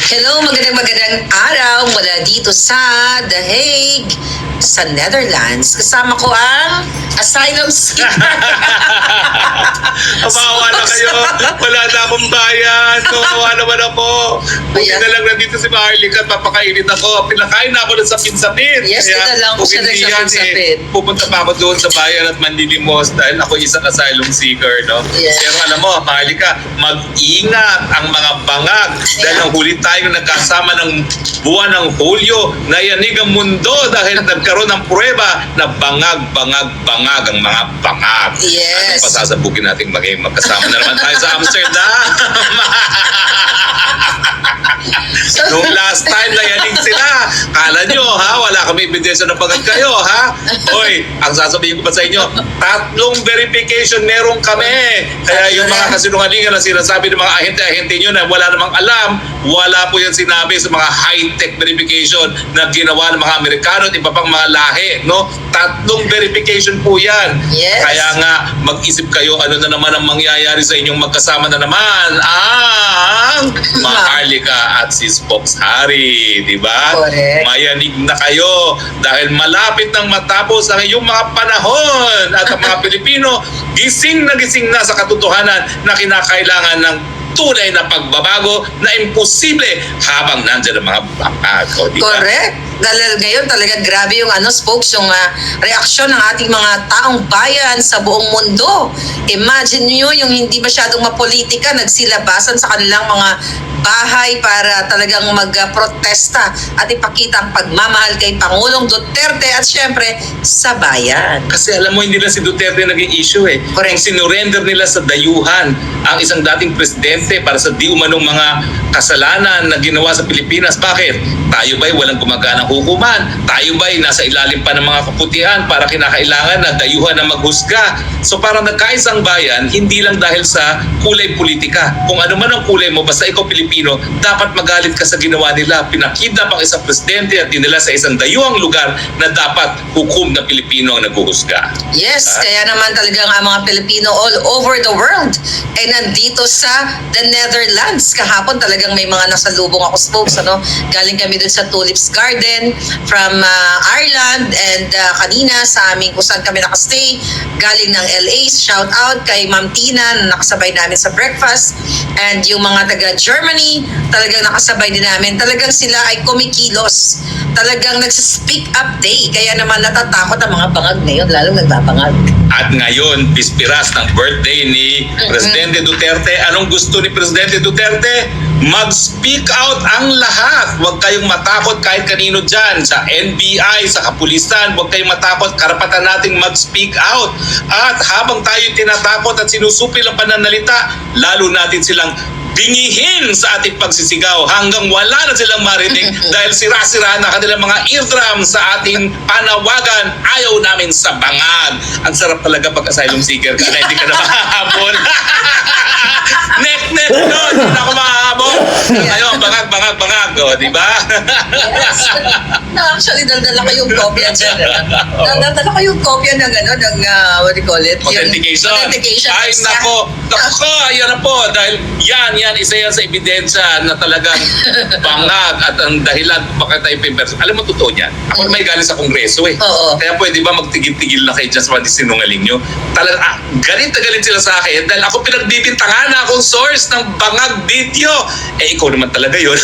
Hello, magandang araw mula dito sa The Hague, sa Netherlands. Kasama ko ang asylum seeker. Kawawa na kayo. Wala na akong bayan. Kawawa naman ako. Buti na lang nandito si Marlic at papakainit ako. Pinakain na ako ng sapin-sapin. Yes, Kaya, ito lang ko siya kung hindi nagsapin-sapin. pupunta pa ako doon sa bayan at manlilimos dahil ako isang asylum seeker. No? Yes. Pero alam mo, Marlic, mag-ingat ang mga bangag. Dahil ang huli tayo nagkasama ng buwan ng Hulyo, nayanig ang mundo dahil nagkaroon ng pruweba na bangag ang mga bangag. Yes. Ano pasasabukin natin magkasama na naman tayo sa Amsterdam. Nung last time nayanig sila, kala nyo ha, wala kami ebidensya na pagod kayo ha. Hoy, ang sasabihin ko pa sa inyo, 3 verification meron kami. Kaya yung mga kasinungalingan na sinasabi ng mga ahente-ahente nyo na wala namang alam, wala po yan sinabi sa mga high-tech verification na ginawa ng mga Amerikano at iba pang mga lahi, no? 3 verification po yan. Yes. Kaya nga, mag-isip kayo ano na naman ang mangyayari sa inyong magkasama na naman ang Maharlika at si Spokes Harry, di ba? Correct. Mayanig na kayo dahil malapit nang matapos ang iyong mga panahon at ang mga Pilipino gising na sa katotohanan na kinakailangan ng tunay na pagbabago na imposible habang nandyan ang mga bangag. Di ba? Correct. Dahil ngayon talaga grabe yung Spokes, yung reaksyon ng ating mga taong bayan sa buong mundo. Imagine nyo yung hindi masyadong mapolitika, nagsilabasan sa kanilang mga bahay para talagang magprotesta at ipakita ang pagmamahal kay Pangulong Duterte at syempre sa bayan. Kasi alam mo, hindi lang si Duterte naging issue eh. Correct. Kung sinurrender nila sa dayuhan ang isang dating presidente para sa di umanong mga kasalanan na ginawa sa Pilipinas. Bakit? Tayo ba'y walang gumaganang hukuman? Tayo ba'y nasa ilalim pa ng mga kaputihan para kinakailangan na dayuhan na maghusga? So parang nagkaisang bayan, hindi lang dahil sa kulay politika. Kung ano man ang kulay mo, basta ikaw Pilipino, dapat magalit ka sa ginawa nila. Pinakidnap ang isang presidente at dinala sa isang dayuhang lugar na dapat hukom na Pilipino ang naghuhusga. Yes, kaya naman talagang ang mga Pilipino all over the world ay nandito sa the Netherlands. Kahapon talagang may mga nasalubong ako, Spokes, ano? Galing kami dun sa Tulips Garden from Ireland, and kanina sa aming kung saan kami nakastay, galing ng LA, shout out kay Ma'am Tina na nakasabay namin sa breakfast, and yung mga taga Germany talagang nakasabay din namin. Talagang sila ay kumikilos, talagang nagsispeak up day, kaya naman natatakot ang mga bangag ngayon, lalong nagbabangag. At ngayon, bispiras ng birthday ni Presidente Duterte. Anong gusto ni Presidente Duterte? Mag-speak out ang lahat. Huwag kayong matakot kahit kanino dyan. Sa NBI, sa kapulisan, huwag kayong matakot. Karapatan nating mag-speak out. At habang tayo tinatakot at sinusupil ang pananalita, lalo natin silang bingihin sa ating pagsisigaw hanggang wala na silang marinig dahil sira-sira na kanilang mga eardrum sa ating panawagan. Ayaw namin sa bangag. Ang sarap talaga pag asylum seeker ka na hindi ka na mahahabol. Net, no, hindi na ako mahahabol. Ngayon, bangag, o, di ba? Yes. No, actually, daldala ko yung kopya dyan. Daldala ko yung kopya ng what do you call it? Authentication. Authentication. Ay, nako, yan na po. Dahil yan, isa yan sa ebidensya na talagang bangag at ang dahilan bakit tayo pimperson. Alam mo, totoo yan. Ako may galing sa Kongreso eh. Oo. Kaya pwede ba magtigil-tigil na kayo dyan sa mga sinungaling nyo? Talagang, galit na galit sila sa akin dahil ako pinagbibintangan na akong source ng bangag video. Eh, ikaw naman talaga yun.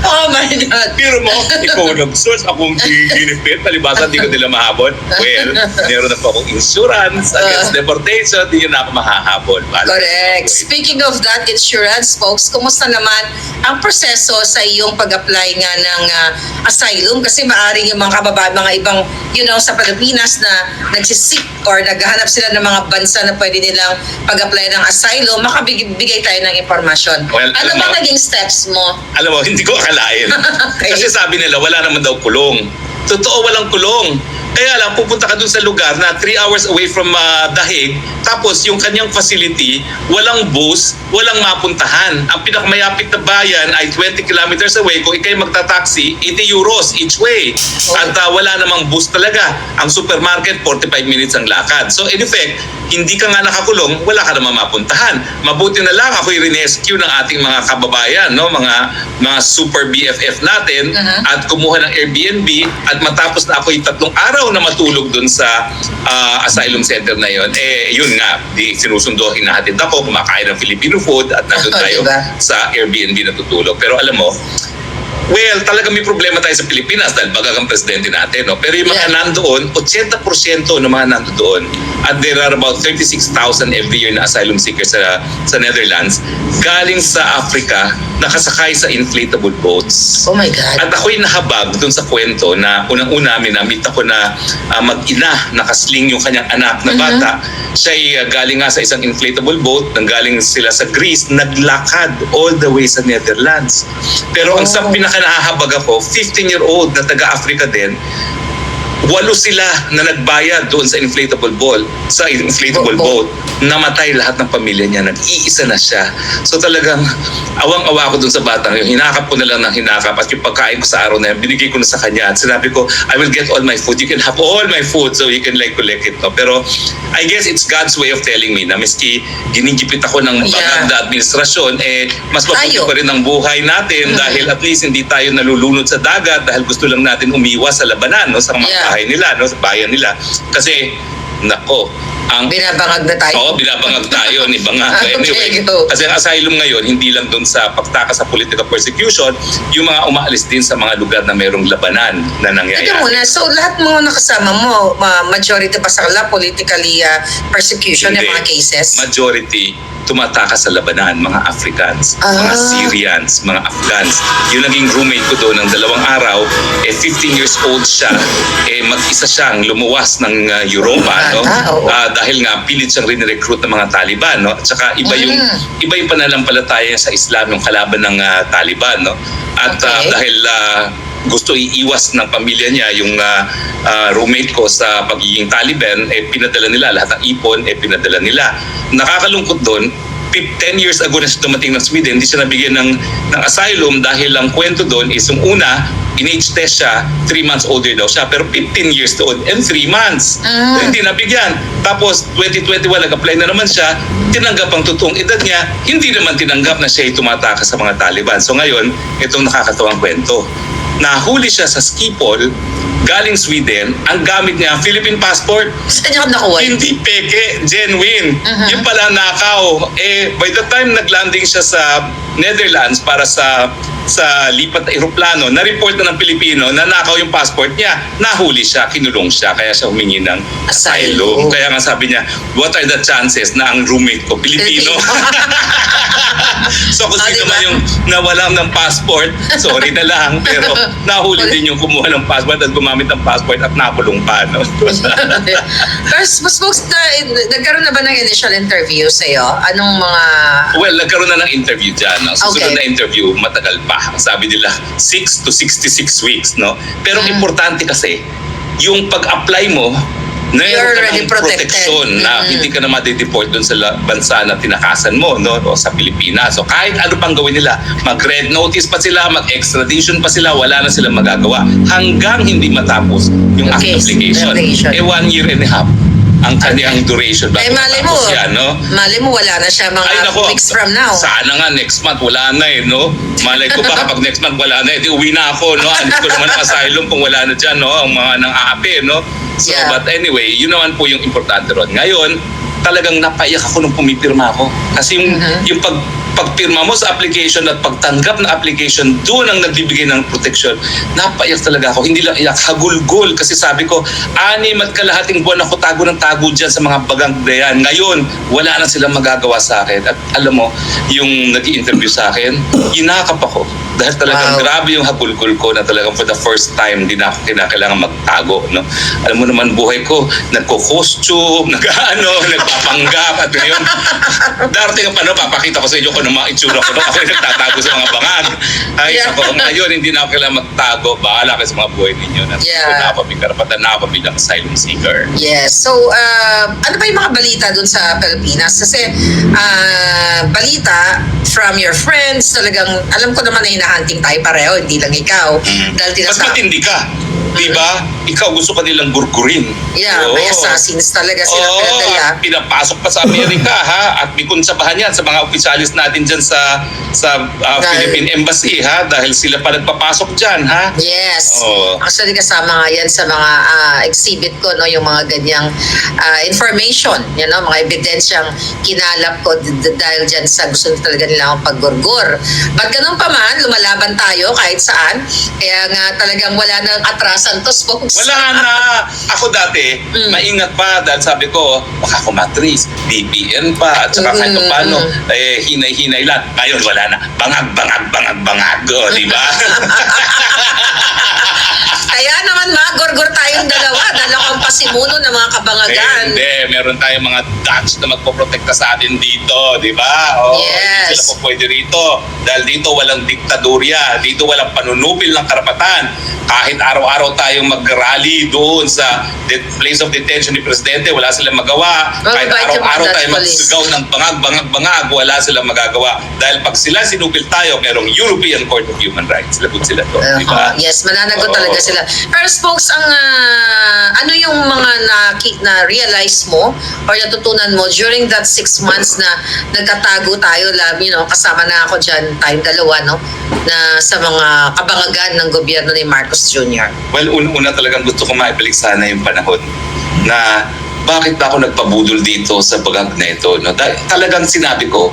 Oh my God. Pero mo, ikaw nag-source, akong ginipit, palibasa, hindi ko nila mahabol. Well, meron na po akong insurance against deportation, hindi na ako mahahabol. Correct. Speaking of that insurance, folks, kumusta naman ang proseso sa iyong pag-apply nga ng asylum? Kasi maaaring yung mga kababayan, mga ibang, sa Pilipinas na nagsisik or naghahanap sila ng mga bansa na pwede nilang pag-apply ng asylum, makabigay tayo ng impormasyon. Well, ano ba naging steps mo? Alam mo, hindi ko akalain. Okay. Kasi sabi nila, wala naman daw kulong. Totoo, walang kulong. Kaya lang, pupunta ka dun sa lugar na 3 hours away from The Hague, tapos yung kanyang facility, walang bus, walang mapuntahan. Ang pinakamayapit na bayan ay 20 kilometers away. Kung ikay magta-taxi, 80 euros each way. At wala namang bus talaga. Ang supermarket, 45 minutes ang lakad. So in effect, hindi ka nga nakakulong, wala ka naman mapuntahan. Mabuti na lang ako'y rinescue ng ating mga kababayan, no? Mga super BFF natin, at kumuha ng Airbnb, at matapos na ako'y 3 araw na matulog dun sa asylum center na yon, yun nga, sinusundo, hinahatid ako, kumakain ng Filipino food, at nandun tayo Diba? sa Airbnb na tutulog. Pero alam mo, well, talaga may problema tayo sa Pilipinas dahil bagang presidente natin. No? Pero yung mga nandoon, 80% ng mga nandoon, at there are about 36,000 every year na asylum seekers sa Netherlands, galing sa Africa, nakasakay sa inflatable boats. Oh my God. At ako'y nahabag dun sa kwento na unang-una, minamit ako na mag-ina, nakasling yung kanyang anak na bata. Siya'y galing nga sa isang inflatable boat, nanggaling sila sa Greece, naglakad all the way sa Netherlands. Pero ang sa pinaka-nahahabag ako, 15-year-old na taga-Africa din, 8 sila na nagbayad doon sa inflatable boat. Namatay lahat ng pamilya niya. Nag-iisa na siya. So talagang awang-awa ako doon sa batang yun. Hinakap ko na lang ng hinakap, at yung pagkain ko sa araw na yun, binigay ko na sa kanya. At sinabi ko, I will get all my food. You can have all my food so you can collect it. No? Pero I guess it's God's way of telling me na miski ginigipit ako ng bangag na administrasyon, mas mabuti pa rin ang buhay natin dahil at least hindi tayo nalulunod sa dagat dahil gusto lang natin umiwas sa labanan, no? Sa mga bahay nila, no? Sa bayan nila. Kasi, nako, Binabangag na tayo. Oo, binabangag tayo ni Bangag. Anyway, kasi ang asylum ngayon, hindi lang doon sa pagtakas sa political persecution, yung mga umaalis din sa mga lugar na mayroong labanan na nangyayari. Teka muna, so lahat mga nakasama mo, majority pa sa kanila, politically persecution yung mga cases? Majority tumatakas sa labanan, mga Africans, mga Syrians, mga Afghans. Yung naging roommate ko doon ng 2 araw, 15 years old siya, mag-isa siyang lumuwas ng Europa, no? Dahil nga pilit siyang rin-recruit ng mga Taliban, no? At saka iba yung pananampalataya sa Islam, yung kalaban ng Taliban, no? At dahil gusto iiwas ng pamilya niya yung roommate ko sa pagiging Taliban, pinadala nila lahat ng ipon, pinadala nila. Nakakalungkot doon, 10 years ago na siya dumating ng Sweden, hindi siya nabigyan ng asylum dahil ang kwento doon is yung una, in-age test siya, 3 months older daw siya, pero 15 years old and 3 months. Hindi nabigyan. Tapos 2021, nag-apply na naman siya, tinanggap ang totoong edad niya, hindi naman tinanggap na siya ay tumatakas sa mga Taliban. So ngayon, itong nakakatawang kwento. Nahuli siya sa Schiphol, galing Sweden, ang gamit niya, Philippine passport. Saan niya nakuha? Hindi peke, genuine. Yung pala nakaw. By the time naglanding siya sa Netherlands para sa lipat na eroplano, na-report na ng Pilipino na nakaw yung passport niya, nahuli siya, kinulong siya, kaya siya humingi ng asylum. Kaya nga sabi niya, what are the chances na ang roommate ko, Pilipino? So kung sino man yung nawalan ng passport, sorry na lang, pero nahuli din yung kumuha ng passport at gumamit ng passport at nakulong pa. No? Pero spokes, nagkaroon na ba ng initial interview sa'yo? Anong mga... Well, nagkaroon na ng interview dyan. Ang susunod na interview, matagal pa. Sabi nila, 6 to 66 weeks. No? Pero importante kasi, yung pag-apply mo, you're already protected. Proteksyon na hindi ka na ma-deport doon sa bansa na tinakasan mo, no? O sa Pilipinas. So kahit ano pang gawin nila, mag-red notice pa sila, mag-extradition pa sila, wala na silang magagawa hanggang hindi matapos yung application. 1 year and a half ang kanyang duration. Mali mo, no? Mali mo, wala na siya mga weeks from now. Sana nga next month wala na no? Malay ko ba kapag next month wala na, uwi na ako, no? Alis ko naman ang asylum kung wala na dyan, no? Ang mga nang aapi, no? So, but anyway, yun naman po yung importante ron. Ngayon, talagang napaiyak ako nung pumipirma ako. Kasi yung pagpirma mo sa application at pagtanggap ng application, doon ang nagbibigay ng protection. Napaiyak talaga ako. Hindi lang iyak, hagulgol. Kasi sabi ko, 6 at kalahating buwan ako tago ng tago dyan sa mga bagang dayan. Ngayon, wala na silang magagawa sa akin. At alam mo, yung nag-i-interview sa akin, inakap ako. Dahil talagang Wow. grabe yung hagulgul ko na talagang for the first time hindi na ako kinakailangan magtago. No? Alam mo naman buhay ko, nagko-costume, nagpapanggap at ngayon, darating ang panahon, papakita ko sa inyo kung ano mga itsura ko. No? Ako yung nagtatago sa mga bangag. Ay, Yeah. ako, ngayon hindi na ako kailangan magtago. Bahala kayo sa mga buhay ninyo. Yeah. Na ako may karapatan na ako bilang asylum seeker. Yes. So, ano ba yung mga balita dun sa Pilipinas? Kasi, balita from your friends, talagang, alam ko naman na hinahunting tayo pareho, hindi lang ikaw. Dahil Mas matindi ka. Diba? Ikaw gusto ka nilang gurgurin. Yeah, Oo. may assassins talaga sila Oo, pinadala. at pinapasok pa sa Amerika ha, at may konsabahan yan sa mga opisyalis natin dyan sa Dahil- Philippine Embassy ha, dahil sila pa nagpapasok dyan ha. Yes. Oo. Actually, kasama nga yan sa mga exhibit ko, no, yung mga ganyang information, mga ebidensyang kinalap ko dahil dyan sa gusto talaga nila akong paggurgur. But ganun pa man, lumalaban tayo kahit saan. Kaya nga talagang wala nang atrasan to, folks. Wala na. Ako dati, maingat pa dahil sabi ko, baka kumatris, BPN pa, at saka kahit paano, hinay-hinay lang. Ngayon, wala na. Bangag. O, di ba? Kaya naman magurgur tayong dalawa. Dalawang pasimuno ng mga kabangagan. Hindi, meron tayong mga Dutch na magpoprotekta sa atin dito, di ba? Yes. Hindi sila po pwede rito. Dahil dito walang diktadurya, dito walang panunubil ng karapatan. Kahit araw-araw tayong mag-rally doon sa place of detention ni Presidente, wala silang magawa. Kahit Mababait yung mga araw-araw Dutch tayo police. magsigaw ng bangag, wala silang magagawa. Dahil pag sila sinupil tayo, merong European Court of Human Rights. Lagot sila to, di ba? Yes, mananagot Oo. talaga sila. Pero spokes, ano yung mga na-realize mo or natutunan mo during that 6 months na nagkatago tayo, kasama na ako dyan, tayong dalawa, no? Na sa mga kabangagan ng gobyerno ni Marcos Jr. Well, una talagang gusto ko maibalik sana yung panahon na bakit ba ako nagpabudol dito sa bagag na ito. No? Talagang sinabi ko,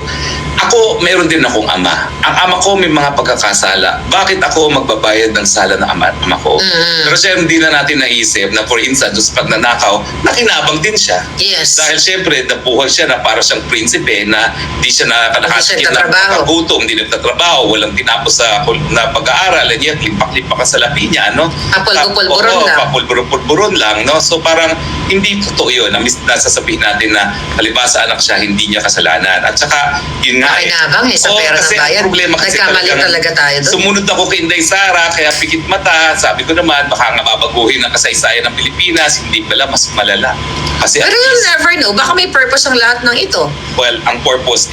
ako, meron din akong ama. Ang ama ko may mga pagkakasala. Bakit ako magbabayad ng sala ng ama ko? Pero siya hindi na natin naisip na for instance, pag nanakaw, nakinabang din siya. Yes. Dahil syempre, nabuhay siya na para siyang prinsipe na di siya nakakasikip na nagtatrabaho. pagkagutom, hindi nagtatrabaho, walang tinapos sa na pag-aaral, and yet limpak-limpak ka sa lapi niya, no? Papulburon lang. Papulburon lang, no? So parang hindi totoo yun. Nasasabihin natin na halibasa anak siya, hindi niya kasalanan. At saka, yun nga Nakinabang sa Oo, pera kasi ng bayan. ang problema kasi Nagkamali talaga tayo doon. Sumunod ako kay Inday Sara, kaya pikit mata. Sabi ko naman, baka nga babaguhin ang kasaysayan ng Pilipinas. Hindi pala, mas malala. Kasi Pero at you'll least, never know. Baka may purpose ang lahat ng ito. well, ang purpose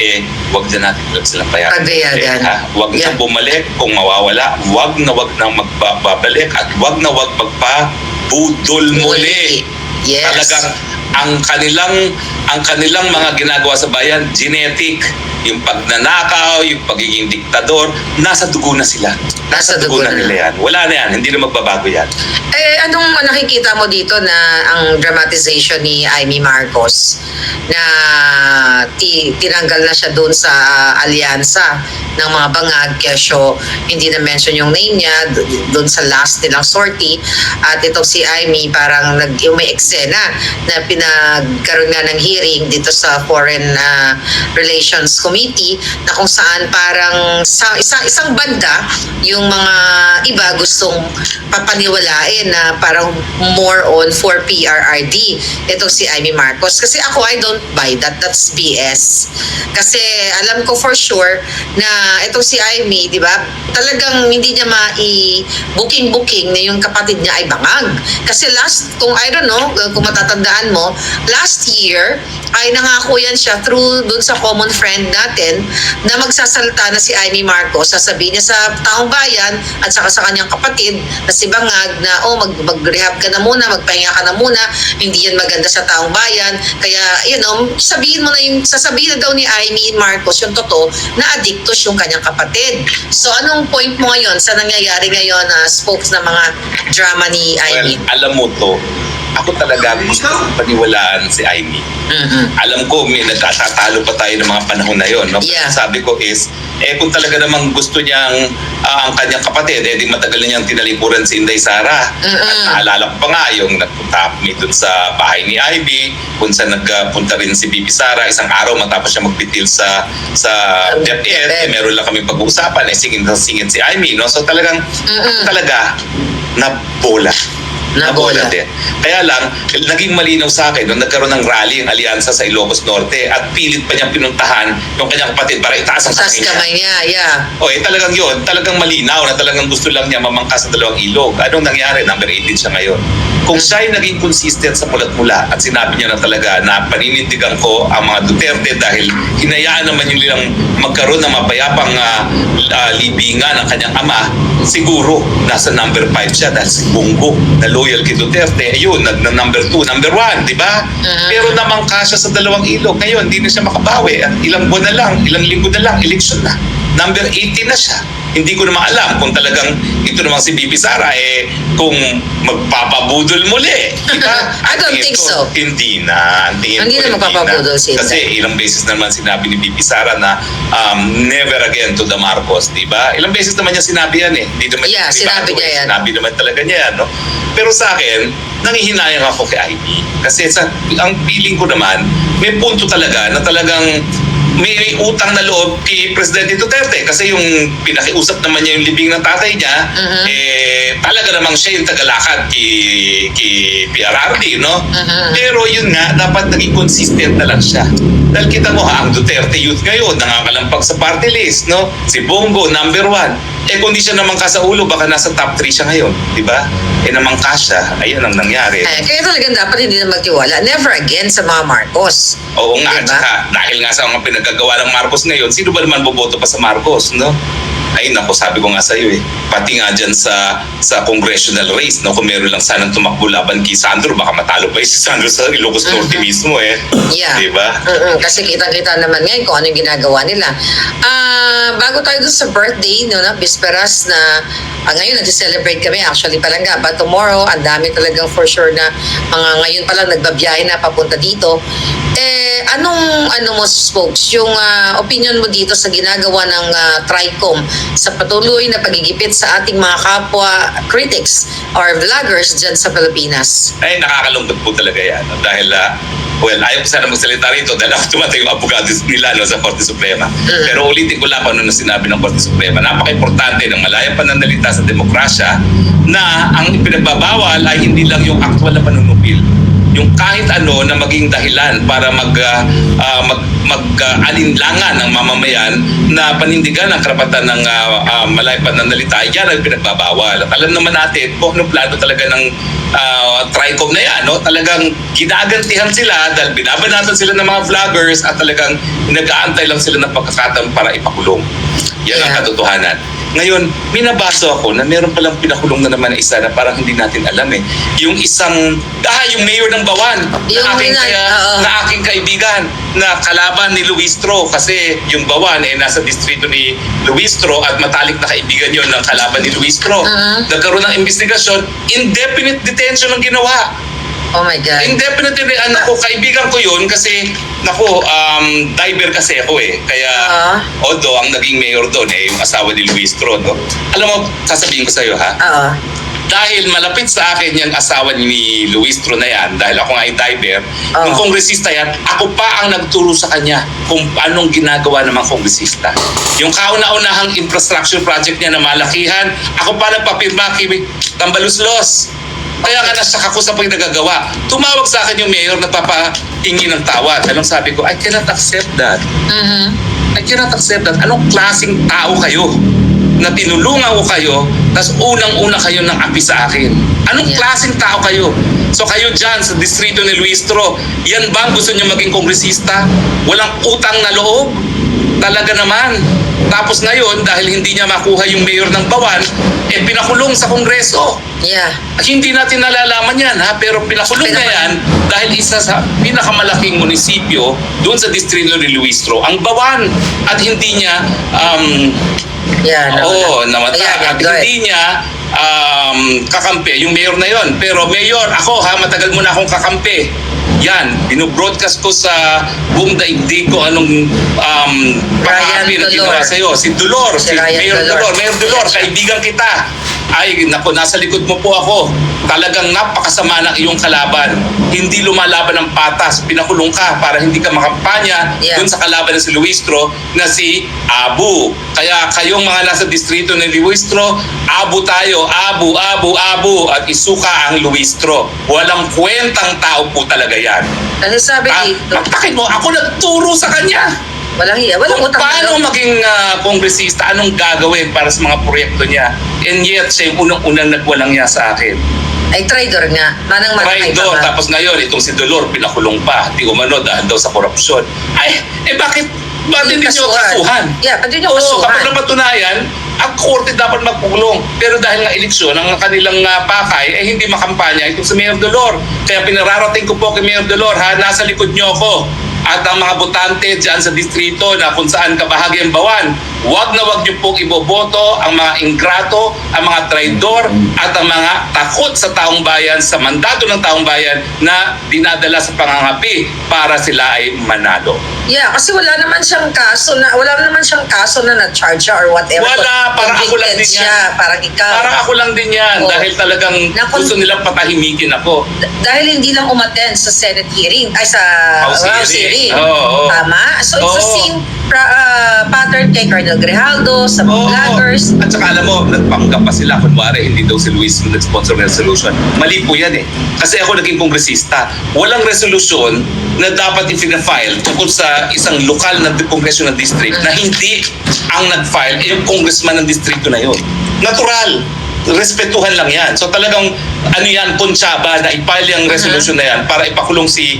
wag na natin lang silang Pabayagan. Wag Yeah. na bumalik kung mawawala. Wag na magbabalik at wag na magbabudol muli. Yes. Talagang ang kanilang mga ginagawa sa bayan, genetic, yung pagnanakaw, yung pagiging diktador, nasa dugo na sila. Nasa dugo na. nila yan. Wala na yan, hindi na magbabago yan. Anong nakikita mo dito na ang dramatization ni Amy Marcos na tinanggal na siya doon sa alyansa ng mga bangag, kesyo hindi na mention yung name niya doon sa last nilang sortie, at itong si Amy parang yung may eksena na pinagkaroon nga ng hearing dito sa Foreign Relations Committee na kung saan parang isang banda yung mga iba gustong papaniwalain na parang more on for PRRD itong si Amy Marcos. Kasi ako, I don't buy that. That's BS. Kasi alam ko for sure na itong si Amy, di ba, talagang hindi niya booking na yung kapatid niya ay bangag. Kasi kung I don't know, kung matatandaan mo, last year ay nangako yan siya through dun sa common friend natin na magsasalita na si Amy Marcos, sasabihin niya sa taong bayan at saka sa kanyang kapatid na si Bangag na mag-rehab ka na muna, magpahinga ka na muna, hindi yan maganda sa taong bayan. Kaya, sasabihin na daw ni Amy Marcos yung totoo na addictos yung kanyang kapatid. So, anong point mo ngayon sa nangyayari ngayon na spokes ng mga drama ni Amy? Well, alam mo to, ako talaga gusto kong paniwalaan si Amy. Alam ko may nagkatatalo pa tayo ng mga panahon na yon, no? Yeah. Sabi ko is, kung talaga namang gusto niyang ang kanyang kapatid, di matagal na niyang tinalikuran si Inday Sara. At naalala ko pa nga yung nagpunta kami dun sa bahay ni Ivy, kung saan nagpunta rin si Bibi Sara isang araw matapos siya magpitil sa DepEd. Meron lang kami pag-uusapan, singin si Amy, no? So talagang, ako talaga, nabola din. Kaya lang, naging malinaw sa akin nung nagkaroon ng rally ang alyansa sa Ilocos Norte at pilit pa niyang pinuntahan yung kanyang kapatid para itaas ang kamay niya. Yeah. Talagang yun, talagang malinaw na talagang gusto lang niya mamangkas sa dalawang ilog. Anong nangyari? Number 18 siya ngayon. Kung siya ay naging consistent sa mulat mula at sinabi niya na talaga na paninindigan ko ang mga Duterte dahil hinayaan naman yung nilang magkaroon ng mapayapang libingan ng kanyang ama, siguro nasa number 5 siya dahil si Bongo na loyal kay Duterte, ayun, number 2, number 1, di ba? Pero namangka siya sa dalawang ilog. Ngayon, hindi na siya makabawi. At ilang buwan na lang, ilang linggo na lang, eleksyon na. Number 18 na siya. Hindi ko naman alam kung talagang ito namang si Bibi Sara kung magpapabudol muli. Diba? I don't think so. Hindi na. Hindi na magpapabudol si Inday. Kasi ilang beses naman sinabi ni Bibi Sara na never again to the Marcos, diba? Ilang beses naman niya sinabi yan Hindi naman sinabi niya yan. Sinabi naman talaga niya yan, no? Pero sa akin, nangihinayang ako kay Ivy. Kasi ang feeling ko naman, may punto talaga na talagang may utang na loob kay Presidente Duterte kasi yung pinakiusap naman niya yung libing ng tatay niya, talaga namang siya yung tagalakad kay PRRD, no? Pero yun nga, dapat naging consistent na lang siya. Dahil kita mo ang Duterte youth ngayon, nakakalampag sa party list, no? Si Bongo, number 1. Kung di siya namangka sa ulo, baka nasa top 3 siya ngayon, di ba? Namangka siya, ayun ang nangyari. Kaya talagang dapat hindi na magtiwala. Never again sa mga Marcos. Oo nga, diba? Tsaka, dahil nga sa mga pinagagawa ng Marcos ngayon, sino ba naman boboto pa sa Marcos, no? Ay nako, sabi ko nga sa iyo pati nga dyan sa congressional race, no, kung meron lang sanang tumakbo laban kay Sandro, baka matalo pa si Sandro sa Ilocos Norte mismo Yeah. Diba? Kasi kitang-kita naman ngayon kung ano yung ginagawa nila. Bago tayo dun sa birthday, no, na bisperas na ngayon nag-celebrate kami actually palangga, but tomorrow ang dami talagang for sure na mga ngayon pa lang nagbabiyahe na papunta dito. Ano mo, spokes, yung opinion mo dito sa ginagawa ng TRICOM sa patuloy na pagigipit sa ating mga kapwa critics or vloggers dyan sa Pilipinas? Ay, nakakalungkot po talaga yan. Dahil, ayaw ko sana magsalita rito dahil ako tumatay yung abogado nila sa Korte Suprema. Pero ulitin ko lang kung ano na sinabi ng Korte Suprema. Napaka-importante ng malayang pananalita sa demokrasya na ang ipinagbabawal ay hindi lang yung actual na panunupil. Yung kahit ano na maging dahilan para mag-alinlangan ng mamamayan na panindigan ang karapatan ng malayang pananalita, yan ang pinagbabawal. At alam naman natin kung anong plano talaga ng TRICOM na yan, no? Talagang ginagantihan sila dahil binabanatan sila ng mga vloggers at talagang nag-aantay lang sila ng pagkakataon para ipakulong. Yan ang katotohanan. Ngayon, minabasa ako na meron palang pinakulong na naman na isa na parang hindi natin alam Yung isang, yung mayor ng Bawan na aking kaibigan na kalaban ni Luistro kasi yung Bawan nasa distrito ni Luistro at matalik na kaibigan yon ng kalaban ni Luistro. Nagkaroon ng investigasyon, indefinite detention ang ginawa. Oh my God. Indefinitely, kaibigan ko yun kasi, diver kasi ako Kaya, although ang naging mayor doon yung asawa ni Luis Tro, no? Alam mo, sasabihin ko sa'yo dahil malapit sa akin yung asawa ni Luis Tro na yan, dahil ako nga yung diver, yung kongresista yan, ako pa ang nagturo sa kanya kung anong ginagawa ng mga kongresista. Yung kauna-unahang infrastructure project niya na malakihan, ako pa nagpapirma kay Tambaluslos. Kaya nga nasa ako sa nagagawa. Tumawag sa akin yung mayor na papahingi ng tawad. Anong sabi ko? I cannot accept that. I cannot accept that. Anong klaseng tao kayo na tinulungan ko kayo tapos unang-una kayo ng api sa akin? Anong klaseng tao kayo? So kayo dyan sa distrito ni Luistro, yan ba gusto niyo maging kongresista? Walang utang na loob? Talaga naman. Tapos ngayon, dahil hindi niya makuha yung mayor ng Bawan, pinakulong sa Kongreso. Yeah. Hindi natin nalalaman yan, pero pinakulong na yan dahil isa sa pinakamalaking munisipyo doon sa distrito ni Luistro, ang Bawan. At hindi niya namatay. At hindi niya kakampi, yung mayor na yon. Pero mayor, ako ha, matagal mo na akong kakampi. Yan, binobroadcast ko sa buong daigdig ko anong pakakampi na ginawa sa'yo. Si Dolor, si Mayor Dolor. Mayor Dolor, kaibigan kita. Ay, naku, nasa likod mo po ako. Talagang napakasama ng iyong kalaban. Hindi lumalaban ng patas. Pinakulong ka para hindi ka makampanya dun sa kalaban na si Luistro na si Abu. Kaya kayong mga nasa distrito ng Luistro, Abu tayo. Abu. At isuka ang Luistro. Walang kwentang tao po talaga yan. Kasi sabi dito, Bakit mo? Ako nagturo sa kanya. walang hiya, walang Kung utang paano maging kongresista, anong gagawin para sa mga proyekto niya. And yet, siya yung unang-unang nagwalang niya sa akin. ay traitor nga. Manang Traidor, tapos ngayon, itong si Dolor, pinakulong pa. Di umano dahil daw sa korupsyon. Ay, bakit hindi nyo kasuhan? Yeah, pwede nyo Oo, kasuhan. kapag napatunayan, ang korte dapat magpulong. Pero dahil nga eleksyon, ang kanilang pakay ay hindi makampanya itong si Mayor Dolor. Kaya pinararating ko po kay Mayor Dolor, ha, nasa likod nyo ako. At ang mga botante dyan sa distrito na kung saan kabahagi ang Bawan, wag na wag niyo pong iboboto ang mga ingrato, ang mga traidor, at ang mga takot sa taong bayan, sa mandato ng taong bayan na dinadala sa pangangapi para sila ay manalo. Yeah, kasi wala naman siyang kaso na na-charge siya or whatever. Wala, parang ako lang din yan. Siya, parang ikaw. Parang ako lang din yan dahil talagang gusto nilang patahimikin ako. Dahil hindi lang umattend sa Senate hearing, ay sa House hearing. Oo. Tama? So it's the Oo. same pattern kay Cardinal Grijaldo, sa mga vloggers. At saka alam mo, nagpanggap pa sila. Kunwari, hindi daw si Luis nag-sponsor ng resolution. Mali po yan eh. Kasi ako naging kongresista. Walang resolution na dapat i-file tungkol sa isang lokal na congressional district na hindi ang nag-file ay yung congressman ng distrito na yun. Natural. Respetuhan lang yan. So talagang konsyaba na i-file yung resolution na yan para ipakulong si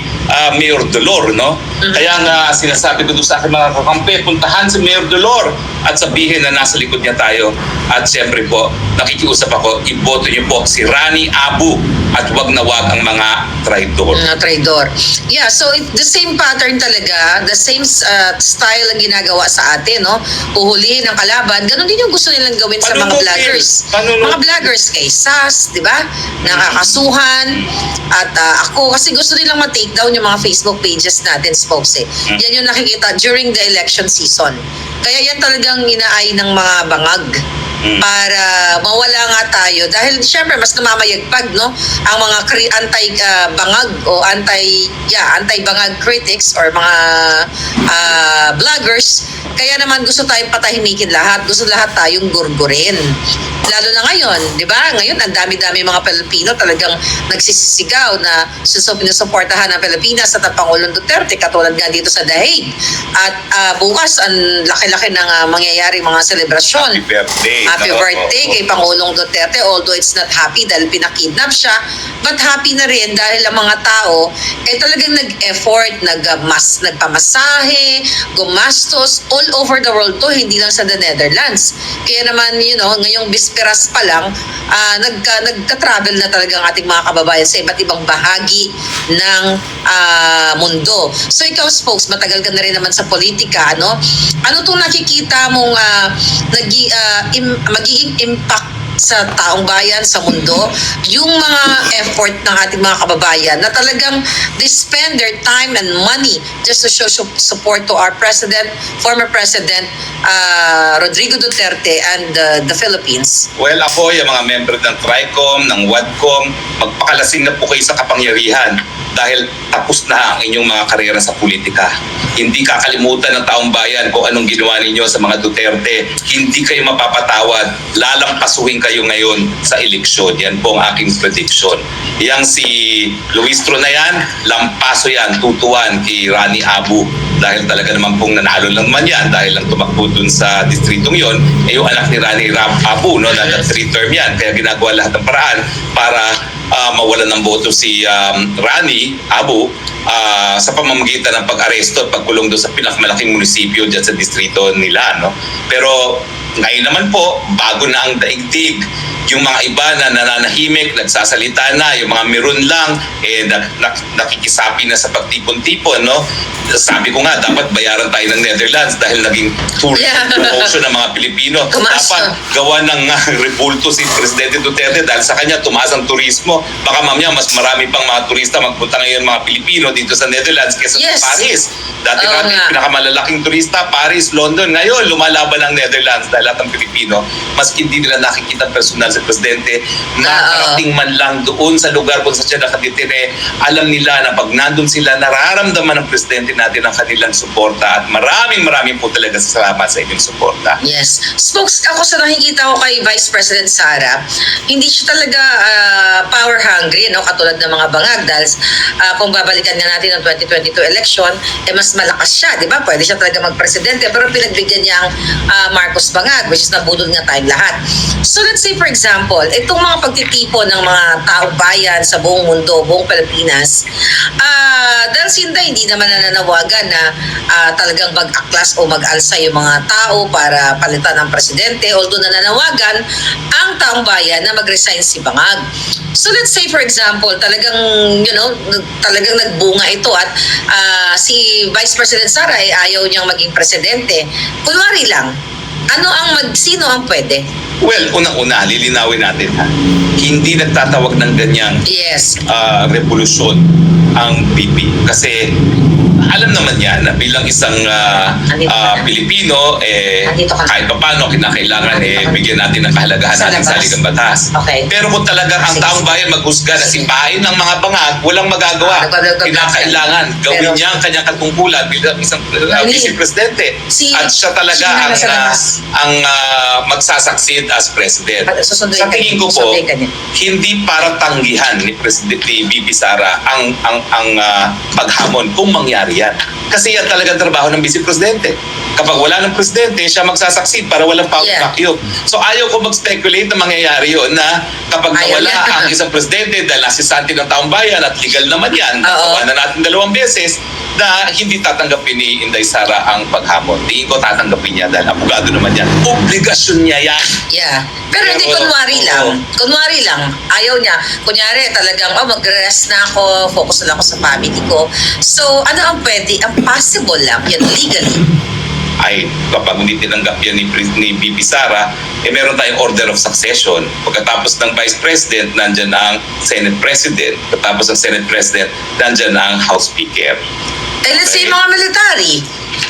Mayor Dolor, no? Kaya nga sinasabi ko doon sa aking mga kakampi, puntahan si Mayor Dolor at sabihin na nasa likod niya tayo. At siyempre po, nakikiusap ako, iboto niyo po si Rani Abu at wag na wag ang mga traidor. Traidor. Yeah, so the same pattern talaga, the same style ang ginagawa sa atin, no? Uhulihin ang kalaban. Ganon din yung gusto nilang gawin sa mga vloggers. Mga vloggers kay SAS, di ba? Nakakasuhan. At ako, kasi gusto nilang ma-take down yung mga Facebook pages natin, spokes eh. Yan yung nakikita during the election season. Kaya yan talagang inaay ng mga bangag para mawala nga tayo dahil syempre mas namamayagpag no ang mga anti-bangag o anti-bangag critics or mga vloggers. Kaya naman gusto tayong patahimikin lahat, gusto lahat tayong gurgurin. Lalo na ngayon, di ba? Ngayon, ang dami-dami mga Pilipino talagang nagsisisigaw na sinusuportahan ng Pilipinas at ang Pangulong Duterte, katulad nga dito sa The Hague. At bukas, ang laki-laki ng mangyayari mga selebrasyon. Happy birthday. Happy birthday kay Pangulong Duterte, although it's not happy dahil pinakidnap siya, but happy na rin dahil ang mga tao talagang nag-effort, nagpamasahe, gumastos all over the world to, hindi lang sa the Netherlands. Kaya naman, ngayong bisperas pa lang, nagka-travel na talaga ang ating mga kababayan sa iba't ibang bahagi ng mundo. So ikaw, Spokes, matagal ka na rin naman sa politika, ano? Ano itong nakikita mong magiging impact sa taong bayan, sa mundo, yung mga effort ng ating mga kababayan na talagang they spend their time and money just to show support to our former President Rodrigo Duterte and the Philippines? Well, ako, yung mga member ng TRICOM, ng WADCOM, magpakalasing na po kayo sa kapangyarihan dahil tapos na ang inyong mga karera sa politika. Hindi kakalimutan ng taong bayan kung anong ginawa ninyo sa mga Duterte. Hindi kayo mapapatawad. Lalampasuhin kayo ngayon sa eleksyon. Yan po ang aking prediction. Yang si Luistro na yan, lampaso yan, tutuan kay Rani Abu. Dahil talaga naman pong nanalo lang man yan dahil lang tumakbo dun sa distritong yon, yung anak ni Rani Abu, no, na 3-term yan. Kaya ginagawa lahat ng paraan para mawalan ng boto si Rani Abu sa pamamagitan ng pag-aresto at pagkulong doon sa pinakamalaking munisipyo dyan sa distrito nila. No? Pero ngayon naman po, bago na ang daigdig, yung mga iba na nananahimik, nagsasalita na, yung mga meron lang, nakikisapi na sa pagtipon-tipon, no? Sabi ko nga, dapat bayaran tayo ng Netherlands dahil naging tourism promotion ng mga Pilipino. Dapat gawa ng rebulto si Presidente Duterte dahil sa kanya tumaas ang turismo. Baka mamaya mas marami pang mga turista magpunta ngayon mga Pilipino dito sa Netherlands kaysa sa Paris. Dati pinakamalalaking turista, Paris, London. Ngayon, lumalaban ang Netherlands dahil lahat ng Pilipino, maski hindi nila nakikita personal sa Presidente, makarating man lang doon sa lugar kung saan siya nakatitire, alam nila na pag nandun sila, nararamdaman ng Presidente natin ang kanilang suporta at maraming po talaga salamat sa inyong suporta. Yes. Spokes, ako sa nakikita ko kay Vice President Sara, hindi siya talaga power hungry, no? Katulad ng mga bangag dahil kung babalikan nga natin ang 2022 election, mas malakas siya, di ba? Pwede siya talaga magpresidente, pero pinagbigyan niya ang Marcos Bangag, which is nabudol nga tayong lahat. So let's say for example, itong mga pagtitipon ng mga taong bayan sa buong mundo, buong Pilipinas, dahil sinda hindi naman nananawagan na talagang mag-aklas o mag-alsa yung mga tao para palitan ang presidente, although nananawagan ang taong bayan na mag-resign si Bangag. So let's say for example, talagang talagang nagbunga ito at si Vice President Sara ay ayaw niyang maging presidente. Kunwari lang, sino ang pwede? Well, unang-una, lilinawin natin ha. Hindi nagtatawag ng ganyang revolusyon ang PP. Kasi alam naman yan na bilang isang Pilipino, kahit pa paano, kinakailangan bigyan natin ng kahalagahan natin sa saligang batas. Okay. Pero kung talagang ang taong bayan maghusga na sipain ng mga bangag, walang magagawa. Kinakailangan gawin niya ang kanyang katungkulan bilang isang vice-presidente. At siya talaga ang magsasucceed as president. Sa tingin ko po, hindi para tanggihan ni VP Sara ang paghamon kung mangyari yan. Kasi yan talagang trabaho ng Vice Presidente. Kapag wala ng Presidente, siya magsasucceed para walang power vacuum. So ayaw ko mag-speculate na mangyayari yun na kapag nawala ang isang Presidente dahil nasisante ng taong bayan at legal naman yan, gawa na natin 2 beses, na hindi tatanggapin ni Inday Sara ang paghamon. Tingin ko tatanggapin niya dahil abogado naman yan. Obligasyon niya yan. Yeah. Pero hindi kunwari lang. Kunwari lang. Ayaw niya. Kunyari talagang, mag-rest na ako, focus na ako sa family ko. So, ano ang pwede? Ang possible lang, yan legally. Ay, kapag hindi tinanggap yan ni VP Sara, meron tayong order of succession. Pagkatapos ng Vice President, nandyan ang Senate President. Pagkatapos ng Senate President, nandyan ang House Speaker. Let's say mga military.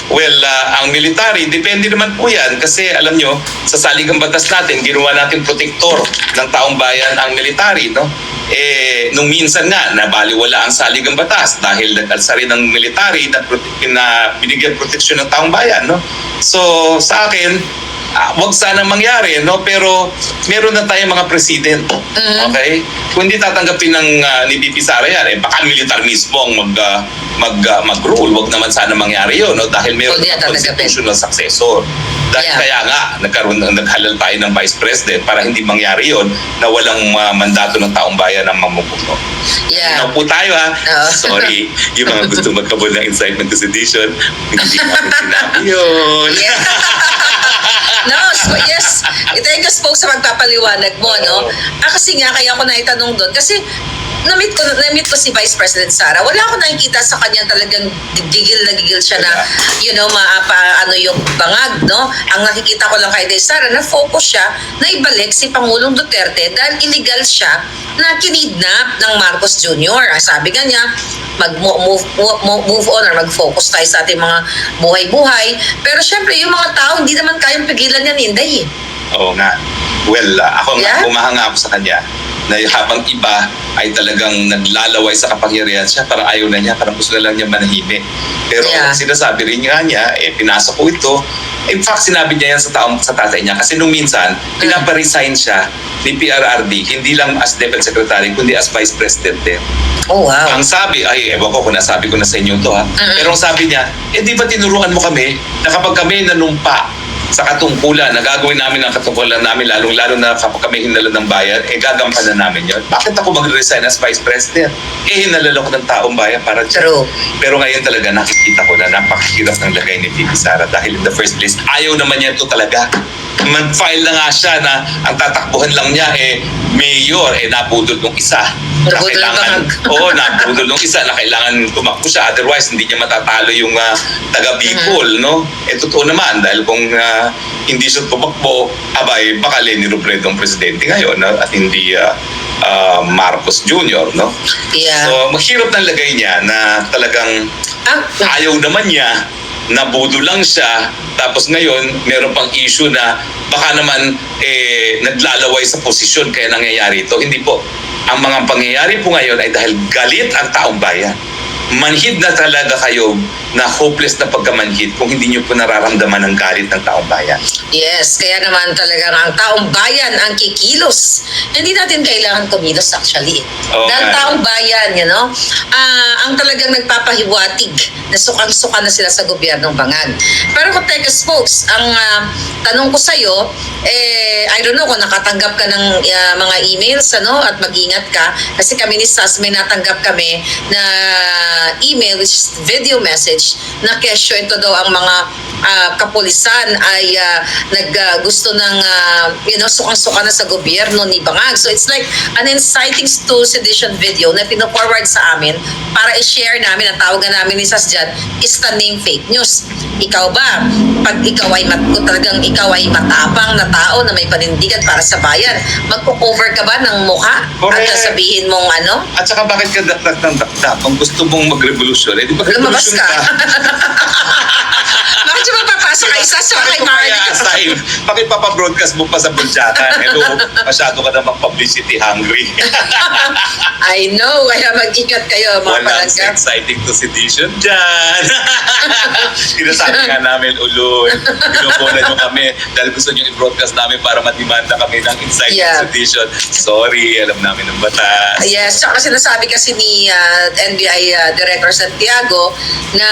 Well, ang military, depende naman po yan kasi alam nyo, sa saligang batas natin, ginawa natin protektor ng taong bayan ang military, no? Nung minsan nga, nabaliwala ang saligang batas dahil nag-alsa rin ng military na binigyan proteksyon ng taong bayan, no? So, sa akin, wag sana mangyari, no? Pero meron na tayong mga president, okay? Kung hindi tatanggapin ni VP Sara yan, baka militar mismo ang mag-rule. Wag naman sana mangyari yun, no? Dahil meron na constitutional successor. Dahil kaya nga, naghalal tayo ng Vice President para hindi mangyari yun na walang mandato ng taong bayan ang mamupuno. Now po tayo ha. Sorry, yung mga gusto magkabol ng incitement to sedition, hindi namin sinabi yun. No, yes. Thank you, Spoke, sa magpapaliwanag mo, no? Kasi nga, kaya ako naitanong doon. Kasi, na-meet ko si Vice President Sara. Wala ako nakikita sa kanya talagang gigil siya na, yung bangag, no? Ang nakikita ko lang kay Sara, na-focus siya na ibalik si Pangulong Duterte dahil illegal siya na kinidnap ng Marcos Jr. Sabi nga niya, mag-move on or mag-focus tayo sa ating mga buhay-buhay. Pero syempre, yung mga tao, hindi naman kayang pigilan yan, Inday. Oo nga. Well, ako nga, kumahanga ako sa kanya na habang iba ay talagang naglalaway sa kapangyarihan siya, parang ayaw na niya, parang gusto na lang niya manahimik. Pero sinasabi rin nga niya, pinasok ko ito. In fact, sinabi niya yan sa tatay niya kasi nung minsan, pinaparesign siya ni PRRD, hindi lang as Deputy Secretary, kundi as Vice President din. Oh, wow. Ang sabi, ewan ko kung nasabi ko na sa inyo to ha, pero ang sabi niya, di ba tinuruan mo kami na kapag kami nanumpa sa katungkulan na gagawin namin ang katungkulan namin, lalong-lalo na kapag kami hinala ng bayan, gagampanan namin yon. Bakit ako mag-resign as Vice President? Hinalala ko ng taong bayan para dyan. True. Pero ngayon talaga nakikita ko na napakahirap ng lagay ni Bibi Sara dahil in the first place, ayaw naman niya ito talaga. Mag-file na nga siya na ang tatakbuhan lang niya mayor, nabudol ng isa. Na Nabudol kailangan, nabudol ng isa na kailangan tumakbo siya. Otherwise, hindi niya matatalo yung taga Bicol, no? Totoo naman dahil kung hindi siya tumakbo, abay, baka Leni Robredo ang presidente ngayon at hindi Marcos Jr., no? Yeah. So, mahirap ng lagay niya na talagang ayaw naman niya, nabudo lang siya, tapos ngayon meron pang issue na baka naman naglalaway sa posisyon kaya nangyayari ito. Hindi po. Ang mga pangyayari po ngayon ay dahil galit ang taong bayan. Manhid na talaga kayo na hopeless na pagkamanhid kung hindi nyo po nararamdaman ang galit ng taong bayan. Yes, kaya naman talagang ang taong bayan ang kikilos. Hindi natin kailangan kumilos actually. Okay. Dahil taong bayan, ang talagang nagpapahiwatig na sukang-suka na sila sa gobyernong Bangag. Pero kung Tekes folks, ang tanong ko sa'yo, I don't know kung nakatanggap ka ng mga emails at mag-ingat ka. Kasi kami ni SAS may natanggap kami na email, which is video message, na kesyo ito daw ang mga kapulisan ay gusto ng sukang-suka na sa gobyerno ni Bangag. So it's like an inciting to sedition video na pino-forward sa amin para i-share namin, ang tawagan namin ni SAS dyan is the name fake news. Ikaw ba, pag ikaw ay kung talagang ikaw ay matapang na tao na may panindigan para sa bayan, magpo-cover ka ba ng mukha? Correct. At sabihin mong At saka bakit ka dakdak ng dakdak? Kung gusto mong mag-revolusyon, di ba lumabas revolusyon ka? Bakit siya magpapasa ka isa sa kay Marley? Bakit papabroadcast mo pa sa Buljatan? Hello, masyado ka namang publicity hungry. I know, kaya mag-ingat kayo mga Walang palangga. exciting to sedition dyan. Sinasabi nga namin, uloy, pinupunan nyo kami dahil gusto nyo i-broadcast namin para matimanda kami ng exciting sedition. Sorry, alam namin ng batas. Yes, tsaka sinasabi kasi ni NBI Director Santiago na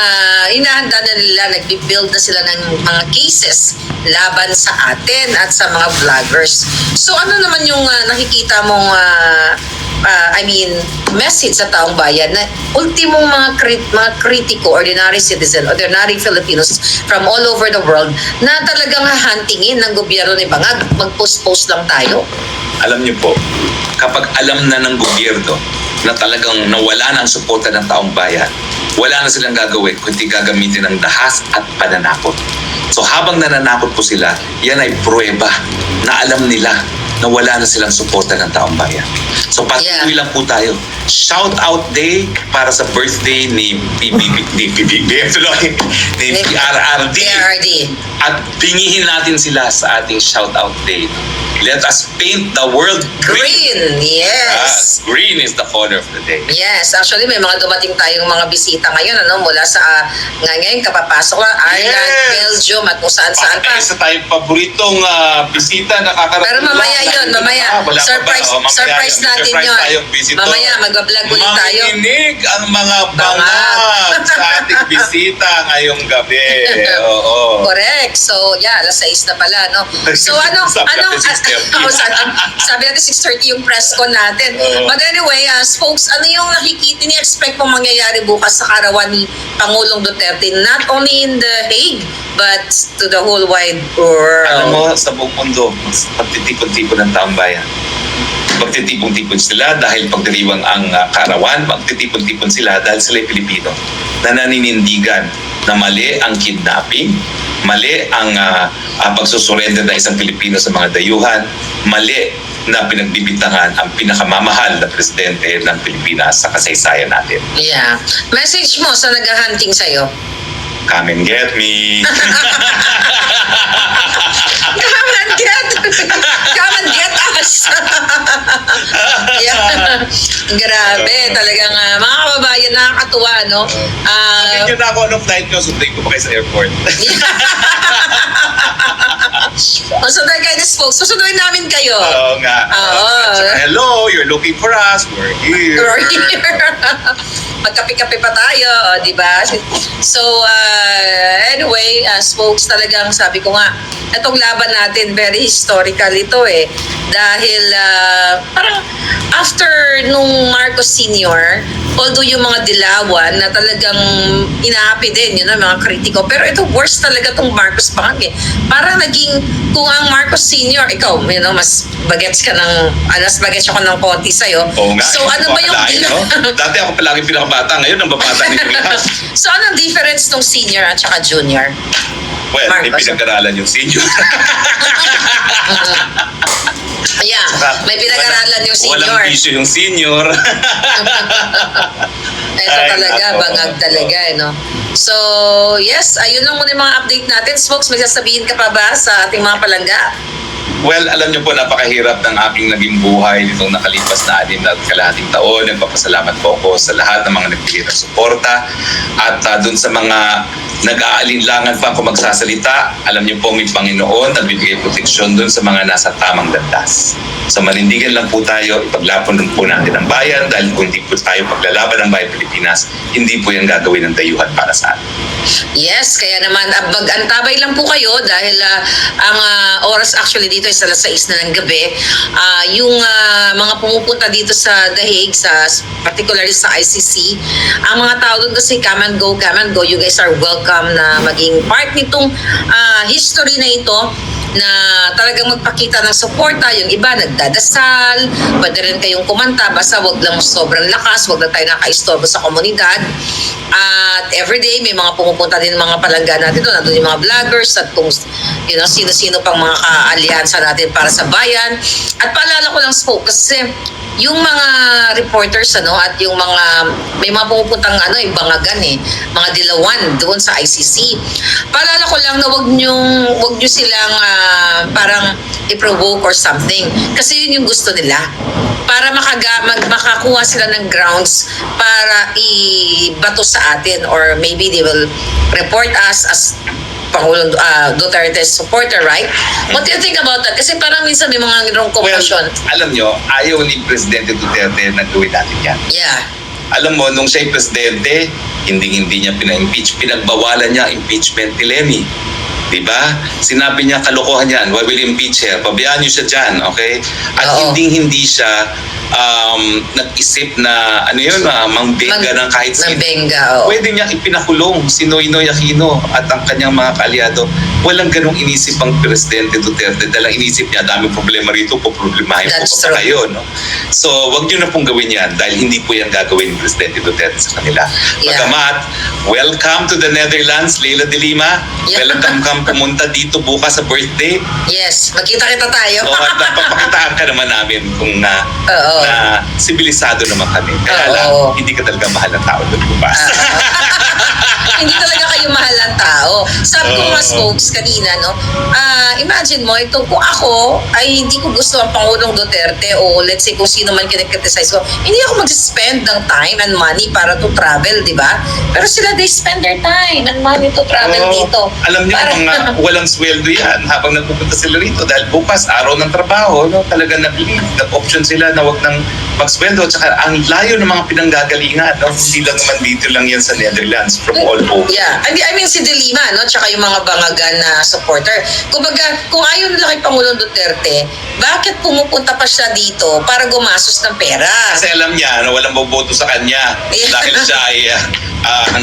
hinahanda na nila, nagbi-build na sila ng mga cases laban sa atin at sa mga vloggers. So ano naman yung nakikita mong message sa taong bayan na ultimong mga kritiko, ordinary citizen, ordinary Filipinos from all over the world na talagang hahantingin ng gobyerno ni Bangag, mag-post-post lang tayo? Alam niyo po, kapag alam na ng gobyerno na talagang nawala na ang suporta ng taong bayan, wala na silang gagawin kundi gagamitin ng dahas at pananakot. So habang nananakot po sila, yan ay pruweba na alam nila na wala na silang suporta ng taong bayan. So patuloy lang po tayo. Shout out day para sa birthday ni PRRD. At pingihin natin sila sa ating shout out day. Let us paint the world green. Yes. Green is the color of the day. Yes, actually may mga dumating tayong mga bisita ngayon mula sa ngayon kapapasok lang Ireland, Belgium at kung saan-saan pa. Isa tayong paboritong bisita na kakarating. Pero mamaya yun, mamaya. Surprise natin yun. Mamaya magbablog ulit tayo. Manginig ang mga bangag sa ating bisita ngayong gabi. Oo. Correct. So, alas 6 na pala, no? So, sabi natin 6:30 yung press con natin. But anyway, folks, ano yung ini-expect mong mangyayari bukas sa karawan ni Pangulong Duterte, not only in The Hague, but to the whole wide world? Alam mo, sa buong mundo, magtitipon-tipon ng taong bayan. Magtitipon-tipon sila dahil pagdiriwang ang karawan, magtitipon-tipon sila dahil sila ay Pilipino na naninindigan na mali ang kidnapping, mali ang pagsusurrender ng isang Pilipino sa mga dayuhan, mali na pinagbibintangan ang pinakamamahal na presidente ng Pilipinas sa kasaysayan natin. Yeah. Message mo sa naghahunting sa'yo? Come and get me. Come and get us. Grabe, talagang mga kababayan, nakakatuwa, no? Sabihin nyo na ako anong flight nyo, sunday ko pa kayo sa airport. Susunod kayo ni Spokes. Susunodin namin kayo. Oo nga. Oo. At saka, hello, you're looking for us. We're here. We're here. Magkape-kape pa tayo, di ba? So, anyway, Spokes talagang sabi ko nga, itong laban natin, very historical ito eh. Dahil parang after nung Marcos Sr., although yung mga dilawan na talagang inaapi din, yun ang mga kritiko. Pero ito, worst talaga tong Marcos Pangag eh. Parang naging, kung ang Marcos Sr., ikaw, mas bagets ka ng, mas bagets ako ng konti sa'yo. Oo nga. So, ano ba yung Dati ako palagi pinakabata, ngayon ang babata ni Rihas. So, anong difference ng senior at saka junior? Well, may Marcos. pinag-aralan yung senior. Yeah, may pinag-aralan yung senior. Walang issue yung senior. Ito Ay, talaga, nako. bangag talaga, no? So, yes, ayun lang muna yung mga update natin. Spokes, may sasabihin ka pa ba sa ating mga palangga? Well, alam niyo po, napakahirap ng aking naging buhay nitong nakalipas na 6 at kalahating taon. Nagpapasalamat po ako sa lahat ng mga nagbigay ng suporta at dun sa mga nag-aalinlangan pa kung magsasalita. Alam niyo po, may Panginoon nagbibigay proteksyon dun sa mga nasa tamang landas. So manindigan lang po tayo, ipaglaban lang po natin ang bayan dahil kung hindi po tayo paglalaban ng bayan Pilipinas, hindi po yan gagawin ng dayuhan para sa atin. Yes, kaya naman antabay lang po kayo dahil ang oras actually dito is alas 6 na ng gabi. Yung mga pumupunta dito sa The Hague, particularly sa ICC, ang mga tao doon kasi come and go. You guys are welcome na maging part nitong history na ito na talagang magpakita ng suporta. Yung iba nagdadasal, pwede rin kayong kumanta, basta wag lang sobrang lakas, wag lang tayo nakaistorbo sa komunidad. At everyday may mga pumupunta din mga palangga natin doon, nandun yung mga vloggers at kung sino-sino pang mga ka-alyansa natin para sa bayan. At paalala ko lang, Spoke, kasi yung mga reporters at yung mga may mga pumupuntang bangagan mga dilawan doon sa ICC. Paalala ko lang na wag nyo silang parang i-provoke or something kasi yun yung gusto nila para makakuha sila ng grounds para ibato sa atin or maybe they will report us as Pangulong Duterte's supporter, right? What do you think about that? Kasi parang minsan may mga ganong commotion. Well, alam nyo, ayaw ni Presidente Duterte na gawin natin yan. Yeah. Alam mo, nung siya'y presidente, hindi niya pina-impeach. Pinagbawalan niya impeachment ni Lenny. Diba? Sinabi niya, kalokohan yan. Why will impeach her? Pabayaan niyo siya dyan, okay? At hindi siya nag-isip na, mangbenga ng kahit sino. Mangbenga, oo. Pwede niya ipinakulong si Noynoy Aquino at ang kanyang mga kaalyado. Walang ganong inisip ang Presidente Duterte dahil ang inisip niya, daming problema rito, poproblemahin po That's pa true. kayo. No? So, wag niyo na pong gawin yan dahil hindi po yan gagawin ni Presidente Duterte sa kanila. Yeah. Bagamat, welcome to the Netherlands, Leila de Lima. Yeah. Welcome kang pumunta dito bukas sa birthday. Yes, magkita-kita tayo. O, at papakitaan ka naman namin kung Oo. na sibilisado naman kami. Kaya lang, Oo. hindi ka talaga mahal ng tao doon bukas. Hindi talaga kayo mahal ng tao. Sabi ko Oo. mga Spokes kanina, imagine mo, ito kung ako ay hindi ko gusto ang Pangulong Duterte o let's say kung sino man kinikriticize ko, hindi ako mag-spend ng time and money para to travel, di ba? Pero sila, they spend their time and money to travel Oo. dito. Alam niyo, mga walang sweldo yan habang nagpupunta sila rito dahil bukas, araw ng trabaho, talaga nag-leave. Nag-option sila na wag nang magsweldo. Tsaka ang layo ng mga pinanggagalingan. Hindi lang naman dito lang yan sa Netherlands from all over. Yeah, I mean si De Lima, tsaka yung mga bangagan na supporter. Kumbaga, kung ayaw nila kay Pangulong Duterte, bakit pumupunta pa siya dito para gumastos ng pera? Kasi alam niya na walang boboto sa kanya dahil siya ay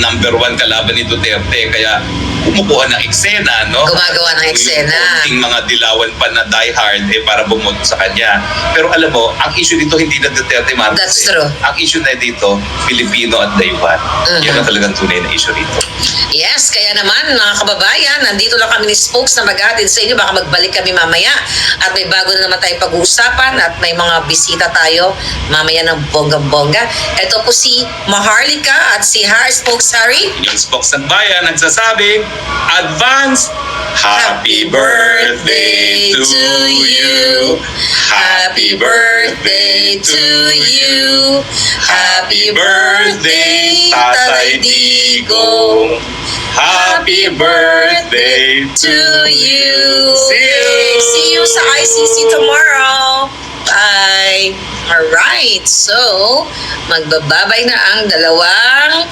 number 1 kalaban ni Duterte. Kaya kumukuha ng eksena, Gumagawa ng eksena. Yung mga dilawan pa na diehard para bumoto sa kanya. Pero alam mo, ang issue dito hindi na Duterte Marcos. That's true. Ang issue na dito, Filipino at dayuhan. Yan ang talagang tunay na issue dito. Yes, kaya naman mga kababayan, nandito lang kami ni Spokes na maghatid sa inyo. Baka magbalik kami mamaya at may bago na naman tayo pag-uusapan at may mga bisita tayo mamaya ng bonggang-bongga. Ito po si Maharlika at si Spokes Harry. Yung Spokes ng Bayan nagsasabing, advance happy birthday to you. Happy birthday to you. Happy birthday, Tatay Digong. Happy Happy birthday to you. See you. See you sa ICC tomorrow. Bye. Alright, so magbababay na ang dalawang